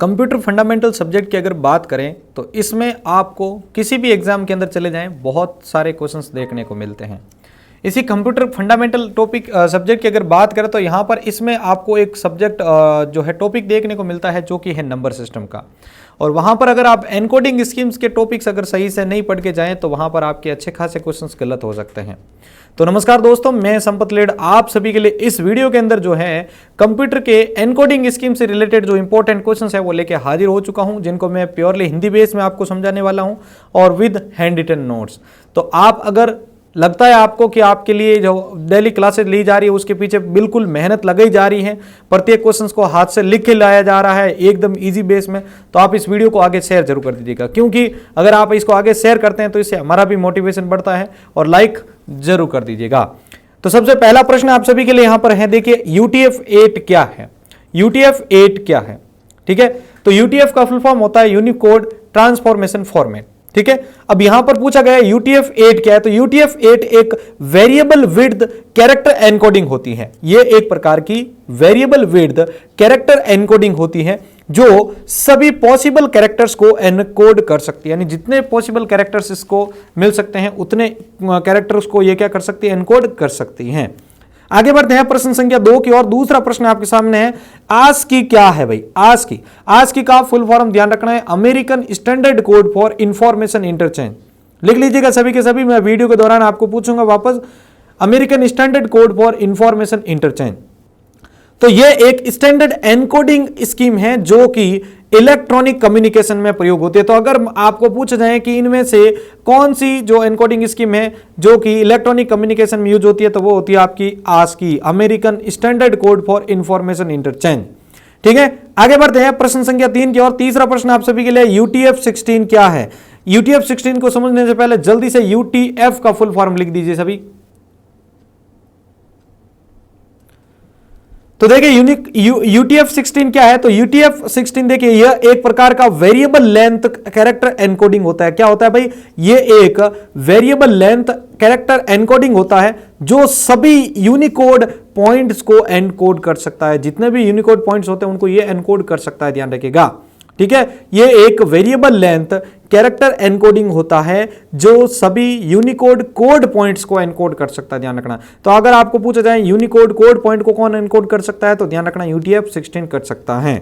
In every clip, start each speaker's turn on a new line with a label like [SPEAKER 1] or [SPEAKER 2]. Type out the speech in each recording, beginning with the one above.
[SPEAKER 1] Computer fundamental subject की अगर बात करें तो इसमें आपको किसी भी एग्जाम के अंदर चले जाएं बहुत सारे क्वेश्चंस देखने को मिलते हैं। इसी कंप्यूटर फंडामेंटल टॉपिक सब्जेक्ट की अगर बात करें तो यहाँ पर इसमें आपको एक सब्जेक्ट जो है टॉपिक देखने को मिलता है जो कि है नंबर सिस्टम का। और वहाँ पर अगर आप एनकोडिंग स्कीम्स के टॉपिक्स अगर सही से नहीं पढ़ के जाएं तो वहाँ पर आपके अच्छे खासे क्वेश्चंस गलत हो सकते हैं। तो नमस्कार दोस्तों, मैं संपत लेड आप सभी के लिए इस वीडियो के अंदर जो है कंप्यूटर के एनकोडिंग स्कीम से रिलेटेड जो इंपॉर्टेंट क्वेश्चंस है वो लेके हाजिर हो चुका हूं, जिनको मैं प्योरली हिंदी बेस में आपको समझाने वाला हूं और विद हैंड रिटन नोट्स। तो आप अगर लगता है आपको कि आपके लिए जो डेली क्लासेस ली जा रही है उसके पीछे बिल्कुल मेहनत लगाई जा रही है, प्रत्येक क्वेश्चंस को हाथ से लिख के लाया जा रहा है एकदम इजी बेस में, तो आप इस वीडियो को आगे शेयर जरूर कर दीजिएगा, क्योंकि अगर आप इसको आगे शेयर करते हैं तो इससे हमारा भी मोटिवेशन बढ़ता है। और लाइक जरूर कर दीजिएगा। तो सबसे पहला प्रश्न आप सभी के लिए यहां पर है, देखिए UTF-8 क्या है। UTF-8 क्या है, ठीक है। तो UTF का फुल फॉर्म होता है यूनिकोड ट्रांसफॉर्मेशन फॉर्मेट, ठीक है। अब यहां पर पूछा गया है UTF-8 क्या है, तो UTF-8 एक वेरिएबल विड्थ कैरेक्टर एनकोडिंग होती है। यह एक प्रकार की वेरिएबल विड्थ कैरेक्टर एनकोडिंग होती है जो सभी पॉसिबल कैरेक्टर्स को एनकोड कर सकती है, यानी जितने पॉसिबल कैरेक्टर्स इसको मिल सकते हैं उतने कैरेक्टर्स को यह क्या कर सकती है, एनकोड कर सकती हैं। आगे बढ़ते हैं प्रश्न संख्या 2 की और दूसरा प्रश्न आपके सामने है, ASCII क्या है भाई। ASCII का फुल फॉर्म ध्यान रखना है, American standard code for information interchange. लिख लीजिएगा सभी के सभी, मैं वीडियो के दौरान आपको पूछूंगा वापस, American standard code for information interchange. तो यह एक स्टैंडर्ड एनकोडिंग स्कीम है जो कि इलेक्ट्रॉनिक कम्युनिकेशन में प्रयोग होती है। तो अगर आपको पूछा जाए कि इनमें से कौन सी जो एनकोडिंग स्कीम है जो कि इलेक्ट्रॉनिक कम्युनिकेशन में यूज होती है, तो वो होती है आपकी ASCII, American standard code for information interchange, ठीक है। आगे बढ़ते हैं प्रश्न संख्या 3 की और तीसरा प्रश्न आप सभी के लिए, UTF-16 क्या है। UTF-16 को समझने से पहले जल्दी से UTF का फुल फॉर्म लिख दीजिए सभी। तो देखिए UTF-16 क्या है, तो UTF-16 देखिए यह एक प्रकार का वेरिएबल लेंथ कैरेक्टर एनकोडिंग होता है। क्या होता है भाई, यह एक वेरिएबल लेंथ कैरेक्टर एनकोडिंग होता है जो सभी यूनिकोड पॉइंट्स को एनकोड कर सकता है। जितने भी यूनिकोड पॉइंट्स होते हैं उनको यह एनकोड कर सकता है, ध्यान रखिएगा, ठीक है। यह एक वेरिएबल लेंथ कैरेक्टर एनकोडिंग होता है जो सभी यूनिकोड कोड पॉइंट्स को एनकोड कर सकता है, ध्यान रखना। तो अगर आपको पूछा जाए यूनिकोड कोड पॉइंट को कौन एनकोड कर सकता है, तो ध्यान रखना UTF-16 कर सकता है।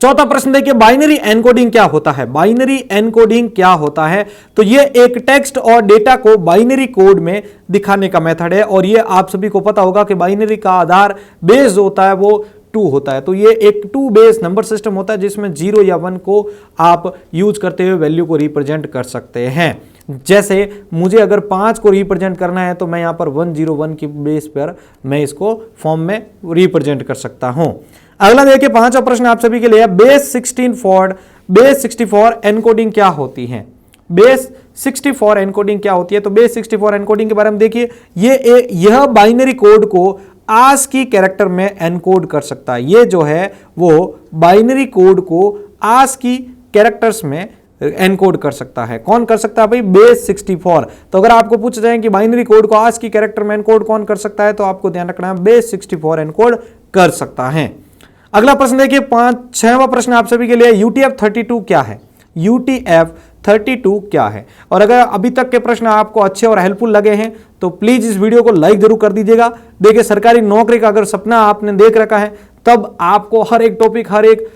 [SPEAKER 1] चौथा प्रश्न देखिए, बाइनरी एनकोडिंग क्या होता है। बाइनरी एनकोडिंग क्या होता है, तो यह एक टेक्स्ट और डेटा को बाइनरी कोड में दिखाने का मेथड है। और यह आप सभी को पता होगा कि बाइनरी का आधार बेस होता है वो 2 होता है। तो ये एक 2 बेस नंबर सिस्टम होता है जिसमें 0 या 1 को आप यूज करते हुए वैल्यू को रिप्रेजेंट कर सकते हैं। जैसे मुझे अगर 5 को रिप्रेजेंट करना है तो मैं यहां पर 101 की बेस पर मैं इसको फॉर्म में रिप्रेजेंट कर सकता हूं। अगला देखिए, पांचवा प्रश्न आप सभी के लिए, बेस 64 एनकोडिंग क्या होती है। बेस 64 एनकोडिंग क्या होती है, तो बेस 64 एनकोडिंग के बारे में देखिए, यह बाइनरी कोड को ASCII कैरेक्टर में एनकोड कर सकता है। ये जो है वो बाइनरी कोड को ASCII कैरेक्टर्स में एनकोड कर सकता है। कौन कर सकता है भाई, बेस 64। तो अगर आपको पूछा जाए कि बाइनरी कोड को ASCII कैरेक्टर में एनकोड कौन कर सकता है, तो आपको ध्यान रखना है बेस 64 एनकोड कर सकता है। अगला प्रश्न देखिए, 6वां प्रश्न आप सभी के लिए, UTF-32 क्या है। UTF-32 क्या है। और अगर अभी तक के प्रश्न आपको अच्छे और हेल्पफुल लगे हैं तो प्लीज इस वीडियो को लाइक जरूर कर दीजिएगा। देखिए, सरकारी नौकरी का अगर सपना आपने देख रखा है तब आपको हर एक टॉपिक, हर एक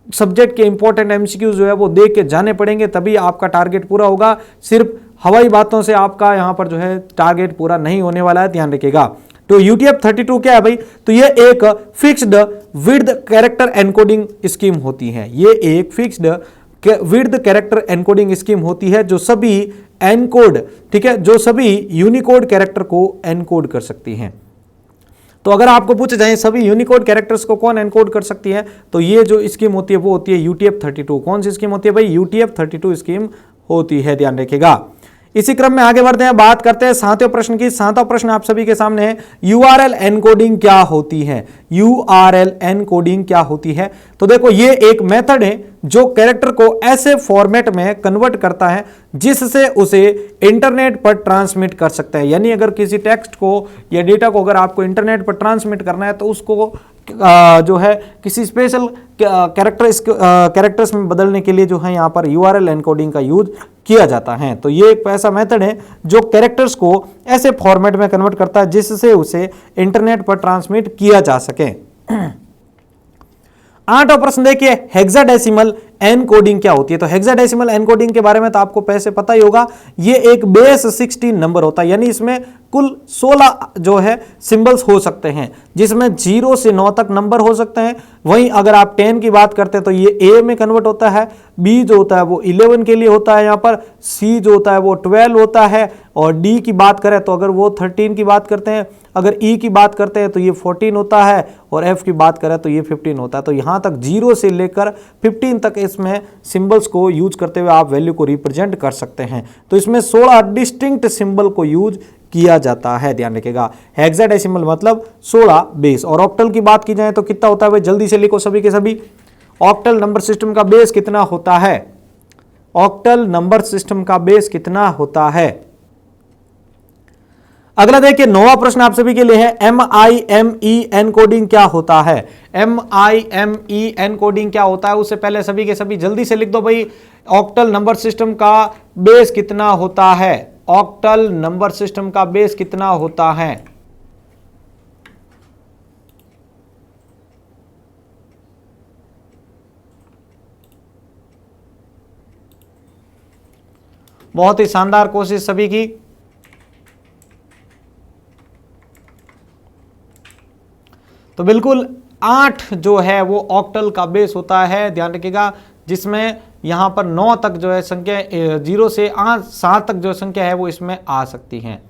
[SPEAKER 1] सब्जेक्ट के इंपॉर्टेंट MCQ जो है वो देख के जाने पड़ेंगे, तभी आपका टारगेट पूरा होगा। सिर्फ हवाई बातों से आपका यहां पर जो है टारगेट पूरा नहीं होने वाला है, ध्यान रखिएगा। तो UTF-32 क्या है भाई, तो यह एक fixed width character encoding scheme होती है। यह एक fixed width character encoding scheme होती है जो सभी एनकोड, ठीक है, जो सभी यूनिकोड कैरेक्टर को एनकोड कर सकती हैं। तो अगर आपको पूछा जाए सभी यूनिकोड कैरेक्टर्स को कौन एनकोड कर सकती है, तो ये जो स्कीम होती है वो होती है UTF-32। कौन सी स्कीम होती है भाई, UTF-32 स्कीम होती है, ध्यान रखिएगा। इसी क्रम में आगे बढ़ते हैं, बात करते हैं 7वें प्रश्न की। 7वां प्रश्न आप सभी के सामने है, URL एनकोडिंग क्या होती है। URL एनकोडिंग क्या होती है, तो देखो ये एक मेथड है जो कैरेक्टर को ऐसे फॉर्मेट में कन्वर्ट करता है जिससे उसे इंटरनेट पर ट्रांसमिट कर सकता है। यानी अगर किसी टेक्स्ट को या डेटा को अगर आपको इंटरनेट पर ट्रांसमिट करना है तो उसको जो है किसी स्पेशल कैरेक्टर्स में बदलने के लिए जो है यहाँ पर URL एनकोडिंग का यूज किया जाता है। तो ये एक ऐसा मेथड है जो कैरेक्टर्स को ऐसे फॉर्मेट में कन्वर्ट करता है जिससे उसे इंटरनेट पर ट्रांसमिट किया जा सके। 8वां प्रश्न देखिए, हेक्साडेसिमल एनकोडिंग क्या होती है। तो हेक्साडेसिमल एनकोडिंग के बारे में तो आपको पहले पता ही होगा, ये एक बेस 16 नंबर होता है, यानी इसमें कुल 16 जो है सिंबल्स हो सकते हैं, जिसमें 0 से 9 तक नंबर हो सकते हैं। वहीं अगर आप 10 की बात करते हैं तो ये A में कन्वर्ट होता है, B जो होता है वो 11 के लिए होता है, यहाँ पर C जो होता है वो 12 होता है, और D की बात करें तो अगर वो 13 की बात करते हैं, अगर E की बात करते हैं तो ये 14 होता है, और F की बात करें तो ये 15 होता है। तो यहाँ तक 0 से लेकर 15 तक इसमें सिंबल्स को यूज करते हुए आप वैल्यू को रिप्रेजेंट कर सकते हैं। तो इसमें 16 डिस्टिंक्ट सिंबल को यूज किया जाता है, ध्यान रखिएगा। हेक्साडेसिमल मतलब 16 बेस। और ऑक्टल की बात की जाए तो कितना होता है भाई, जल्दी से लिखो सभी के सभी। ऑक्टल नंबर सिस्टम का बेस कितना होता है? ऑक्टल नंबर सिस्टम का बेस कितना होता है? अगला देखिए, 9वां प्रश्न आप सभी के लिए है, MIME एनकोडिंग क्या होता है? MIME एनकोडिंग क्या होता है? उससे पहले सभी के सभी जल्दी से लिख दो भाई, ऑक्टल नंबर सिस्टम का बेस कितना होता है? ऑक्टल नंबर सिस्टम का बेस कितना होता है? बहुत ही शानदार कोशिश सभी की। तो बिल्कुल 8 जो है वो ऑक्टल का बेस होता है, ध्यान रखिएगा, जिसमें यहां पर 9 तक जो है संख्या 0 से 7 तक जो संख्या है वो इसमें आ सकती हैं।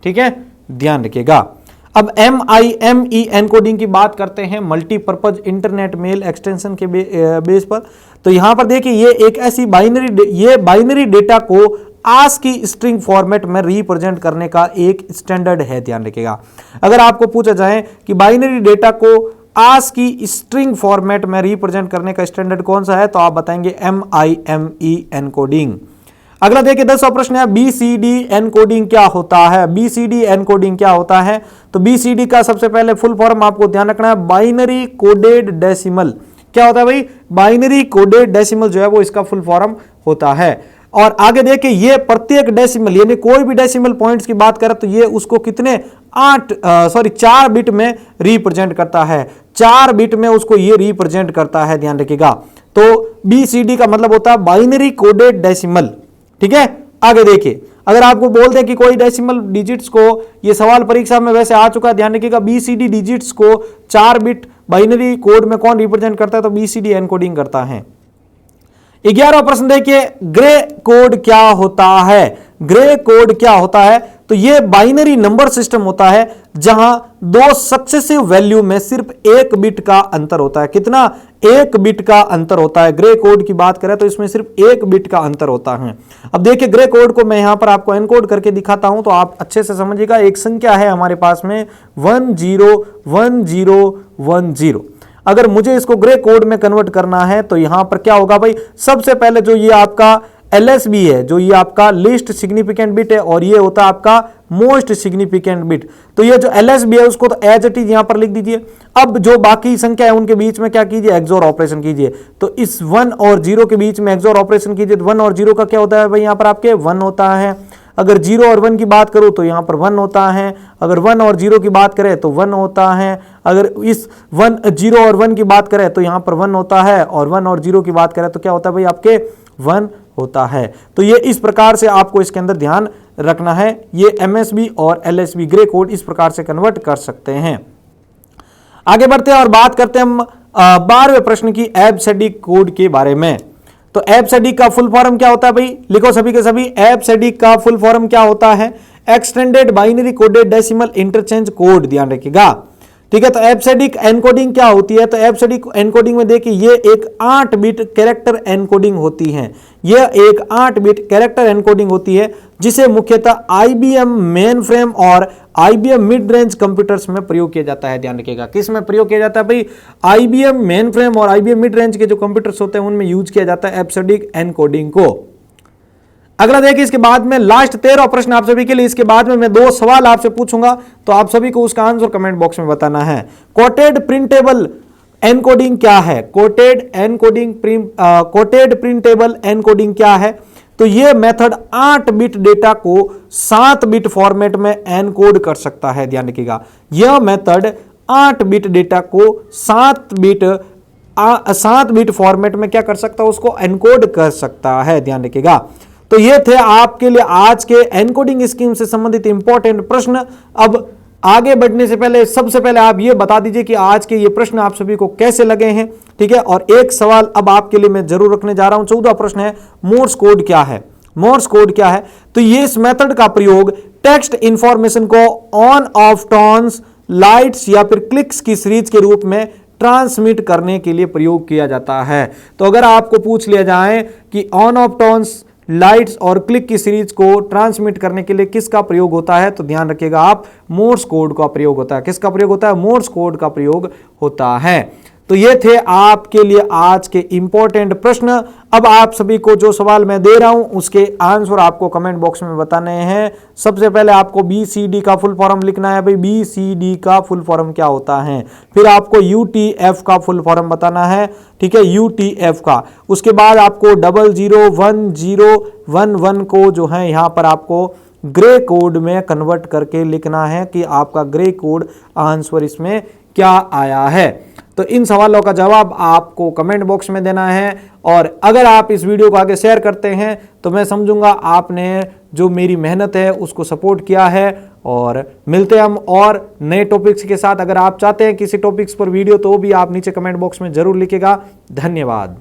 [SPEAKER 1] ठीक है, ध्यान रखिएगा। अब MIME एनकोडिंग की बात करते हैं मल्टीपर्पज इंटरनेट मेल एक्सटेंशन के बेस पर। तो यहां पर देखिए, ये एक ऐसी बाइनरी डेटा को ASCII स्ट्रिंग फॉर्मेट में रिप्रेजेंट करने का एक स्टैंडर्ड है, ध्यान रखिएगा। अगर आपको पूछा जाए कि बाइनरी डेटा को ASCII स्ट्रिंग फॉर्मेट में रिप्रेजेंट करने का स्टैंडर्ड कौन सा है, तो आप बताएंगे MIME एनकोडिंग। अगला देखिए, 10वां प्रश्न है, BCD एनकोडिंग क्या होता है? BCD एनकोडिंग क्या होता है? तो BCD का सबसे पहले फुल फॉर्म आपको ध्यान रखना है, बाइनरी कोडेड डेसिमल। क्या होता है भाई? बाइनरी कोडेड डेसिमल जो है वो इसका फुल फॉर्म होता है। और आगे देखिए, ये प्रत्येक डेसिमल यानी कोई भी डेसिमल पॉइंट्स की बात करें तो ये उसको कितने 4 बिट में रिप्रेजेंट करता है, 4 बिट में उसको ये रिप्रेजेंट करता है, ध्यान रखिएगा। तो BCD का मतलब होता है बाइनरी कोडेड डेसिमल। ठीक है, आगे देखिए, अगर आपको बोल दें कि कोई डेसिमल डिजिट्स को, ये सवाल परीक्षा में वैसे आ चुका है, ध्यान रखिएगा, BCD डिजिट्स को 4 बिट बाइनरी कोड में कौन रिप्रेजेंट करता है, तो BCD एनकोडिंग करता है। 11वां प्रश्न देखिए, ग्रे कोड क्या होता है? ग्रे कोड क्या होता है? तो यह बाइनरी नंबर सिस्टम होता है जहां 2 सक्सेसिव वैल्यू में सिर्फ 1 बिट का अंतर होता है। कितना? 1 बिट का अंतर होता है। ग्रे कोड की बात करें तो इसमें सिर्फ 1 बिट का अंतर होता है। अब देखिए, ग्रे कोड को मैं यहां पर आपको एनकोड करके दिखाता हूं तो आप अच्छे से समझिएगा। एक संख्या है हमारे पास में 101010। अगर मुझे इसको ग्रे कोड में कन्वर्ट करना है तो यहां पर क्या होगा भाई, सबसे पहले जो ये आपका LSB है, जो ये आपका लीस्ट सिग्निफिकेंट बिट है, और ये होता है आपका मोस्ट सिग्निफिकेंट बिट। तो ये जो LSB है उसको तो एज इट इज यहां पर लिख दीजिए। अब जो बाकी संख्या है उनके बीच में क्या कीजिए, एक्सोर ऑपरेशन कीजिए। तो इस 1 और 0 के बीच में एक्सोर ऑपरेशन कीजिए। तो 1 और 0 का क्या होता है भाई, यहां पर आपके 1 होता है। अगर 0 और 1 की बात करूं तो यहां पर 1 होता है। अगर 1 और 0 की बात करें तो 1 होता है। अगर इस 0 और 1 की बात करें तो यहां पर 1 होता है, और 1 और 0 की बात करें तो क्या होता है भाई, आपके 1 होता है। तो ये इस प्रकार से आपको इसके अंदर ध्यान रखना है। ये MSB और LSB ग्रे कोड इस प्रकार से कन्वर्ट कर सकते हैं। आगे बढ़ते हैं और बात करते हैं हम 12वें प्रश्न की एबसीडी कोड के बारे में। तो एबसीडी का फुल फॉर्म क्या होता है भाई, लिखो सभी के सभी। एबसीडी का फुल फॉर्म क्या होता है? Extended binary coded decimal interchange code, ध्यान रखिएगा। ठीक है, तो एबसीडिक एनकोडिंग क्या होती है? तो एबसीडिक एनकोडिंग में देखिए, ये एक 8 बिट कैरेक्टर एनकोडिंग होती है। यह एक 8 बिट कैरेक्टर एनकोडिंग होती है जिसे मुख्यतः IBM मेन फ्रेम और IBM मिड रेंज कंप्यूटर्स में प्रयोग किया जाता है। ध्यान रखिएगा, किस में प्रयोग किया जाता है भाई? IBM मेन फ्रेम और IBM मिड रेंज के जो कंप्यूटर्स होते हैं उनमें यूज किया जाता है एबसीडिक एनकोडिंग को। अगला देखिए, इसके बाद में लास्ट 13 प्रश्न आप सभी के लिए। इसके बाद में मैं 2 सवाल आपसे पूछूंगा, तो आप सभी को उसका आंसर कमेंट बॉक्स में बताना है। कोटेड प्रिंटेबल एनकोडिंग क्या है? कोटेड प्रिंटेबल एनकोडिंग क्या है? तो यह मेथड 8 बिट डेटा को 7 बिट फॉर्मेट में एनकोड कर सकता है। ध्यान रखिएगा, यह मेथड 8 बिट डेटा को 7 बिट फॉर्मेट में क्या कर सकता है? उसको एनकोड कर सकता है। ध्यान रखिएगा। तो ये थे आपके लिए आज के एनकोडिंग स्कीम से संबंधित इंपॉर्टेंट प्रश्न। अब आगे बढ़ने से पहले सबसे पहले आप ये बता दीजिए कि आज के ये प्रश्न आप सभी को कैसे लगे हैं, ठीक है। और एक सवाल अब आपके लिए मैं जरूर रखने जा रहा हूं। 14वां प्रश्न है, मोर्स कोड क्या है? मोर्स कोड क्या है? तो ये इस मेथड का प्रयोग टेक्स्ट इंफॉर्मेशन को ऑन ऑफ टोन्स, लाइट्स या फिर क्लिक्स की सीरीज के रूप में ट्रांसमिट करने के लिए प्रयोग किया जाता है। तो अगर आपको पूछ लिया जाए कि ऑन ऑफ टोन्स, लाइट्स और क्लिक की सीरीज को ट्रांसमिट करने के लिए किसका प्रयोग होता है, तो ध्यान रखिएगा आप, मोर्स कोड का प्रयोग होता है। किसका प्रयोग होता है? मोर्स कोड का प्रयोग होता है। तो ये थे आपके लिए आज के इंपॉर्टेंट प्रश्न। अब आप सभी को जो सवाल मैं दे रहा हूं उसके आंसर आपको कमेंट बॉक्स में बताने हैं। सबसे पहले आपको BCD का फुल फॉर्म लिखना है। भाई BCD का फुल फॉर्म क्या होता है? फिर आपको UTF का फुल फॉर्म बताना है, ठीक है, UTF का। उसके बाद आपको 001011 को जो है यहां पर आपको ग्रे कोड में कन्वर्ट करके लिखना है कि आपका ग्रे कोड आंसर इसमें क्या आया है। तो इन सवालों का जवाब आपको कमेंट बॉक्स में देना है। और अगर आप इस वीडियो को आगे शेयर करते हैं तो मैं समझूंगा आपने जो मेरी मेहनत है उसको सपोर्ट किया है। और मिलते हैं हम और नए टॉपिक्स के साथ। अगर आप चाहते हैं किसी टॉपिक्स पर वीडियो तो भी आप नीचे कमेंट बॉक्स में जरूर लिखिएगा। धन्यवाद।